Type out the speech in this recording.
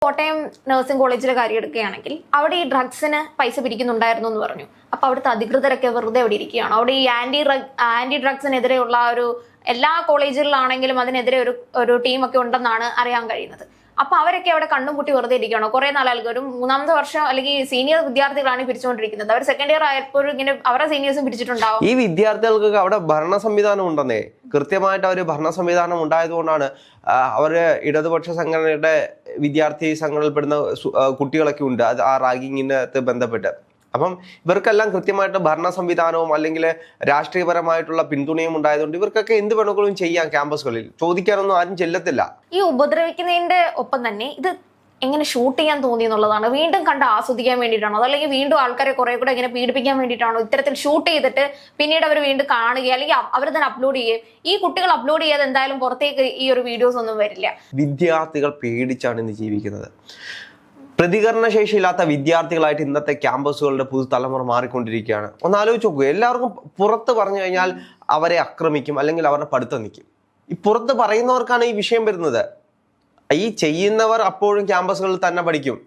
Kottayam nursing കോളേജിലെ കാര്യം എടുക്കുകയാണെങ്കിൽ അവിടെ ഈ ഡ്രഗ്സിന് പൈസ പിരിക്കുന്നുണ്ടായിരുന്നു എന്ന് പറഞ്ഞു. അപ്പൊ അവിടുത്തെ അധികൃതരൊക്കെ വെറുതെ അവിടെ ഇരിക്കുകയാണ്. അവിടെ ഈ ആന്റി ഡ്രഗ്സിനെതിരെയുള്ള ഒരു എല്ലാ കോളേജുകളിലാണെങ്കിലും അതിനെതിരെ ഒരു ടീമൊക്കെ ഉണ്ടെന്നാണ് അറിയാൻ കഴിയുന്നത്. അപ്പൊ അവരൊക്കെ അവിടെ കണ്ണും പൂട്ടി വെറുതെ ഇരിക്കുകയാണോ? കുറെ നാളുകൾക്ക് ഒരു 3ാമത്തെ വർഷം അല്ലെങ്കിൽ സീനിയർ വിദ്യാർത്ഥികളാണ് പിരിച്ചുകൊണ്ടിരിക്കുന്നത്. അവർ സെക്കൻഡ് ഇയർ ആയപ്പോഴും ഇങ്ങനെ അവരുടെ സീനിയേഴ്സും പിരിച്ചിട്ടുണ്ടാവും. ഈ വിദ്യാർത്ഥികൾക്ക് അവിടെ ഭരണ സംവിധാനം ഉണ്ടെന്നേ, കൃത്യമായിട്ട് അവർ ഭരണ സംവിധാനം ഉണ്ടായതുകൊണ്ടാണ് അവര് ഇടതുപക്ഷ സംഘടനയുടെ വിദ്യാർത്ഥി സംഘടനയിൽപ്പെടുന്ന കുട്ടികളൊക്കെ ഉണ്ട് അത് ആ റാഗിങ്ങിനകത്ത് ബന്ധപ്പെട്ട്. അപ്പം ഇവർക്കെല്ലാം കൃത്യമായിട്ട് ഭരണ സംവിധാനവും അല്ലെങ്കിൽ രാഷ്ട്രീയപരമായിട്ടുള്ള പിന്തുണയും ഉണ്ടായതുകൊണ്ട് ഇവർക്കൊക്കെ എന്ത് വേണമെങ്കിലും ചെയ്യാം. ക്യാമ്പസുകളിൽ ചോദിക്കാനൊന്നും ആരും ചെല്ലത്തില്ല. ഈ ഉപദ്രവിക്കുന്നതിന്റെ ഒപ്പം തന്നെ ഇത് എങ്ങനെ ഷൂട്ട് ചെയ്യാൻ തോന്നി എന്നുള്ളതാണ്. വീണ്ടും കണ്ട് ആസ്വദിക്കാൻ വേണ്ടിയിട്ടാണോ, അതല്ലെങ്കിൽ വീണ്ടും ആൾക്കാരെ കുറെ കൂടെ ഇങ്ങനെ പീഡിപ്പിക്കാൻ വേണ്ടിയിട്ടാണോ ഇത്തരത്തിൽ ഷൂട്ട് ചെയ്തിട്ട് പിന്നീട് അവർ വീണ്ടും കാണുകയോ അല്ലെങ്കിൽ അവർ തന്നെ അപ്ലോഡ് ചെയ്യുകയും? ഈ കുട്ടികൾ അപ്ലോഡ് ചെയ്യാതെ എന്തായാലും പുറത്തേക്ക് ഈ ഒരു വീഡിയോസ് ഒന്നും വരില്ല. വിദ്യാർത്ഥികൾ പേടിച്ചാണ് ഇന്ന് ജീവിക്കുന്നത്. പ്രതികരണശേഷിയില്ലാത്ത വിദ്യാർത്ഥികളായിട്ട് ഇന്നത്തെ ക്യാമ്പസുകളുടെ പുതുതലമുറ മാറിക്കൊണ്ടിരിക്കുകയാണ്. ഒന്ന് ആലോചിച്ച് നോക്കൂ. എല്ലാവർക്കും പുറത്ത് പറഞ്ഞു കഴിഞ്ഞാൽ അവരെ ആക്രമിക്കും അല്ലെങ്കിൽ അവരുടെ പഠിത്തം നിൽക്കും. ഈ പുറത്ത് പറയുന്നവർക്കാണ് ഈ വിഷയം വരുന്നത്. ഈ ചെയ്യുന്നവർ അപ്പോഴും ക്യാമ്പസുകളിൽ തന്നെ പഠിക്കും.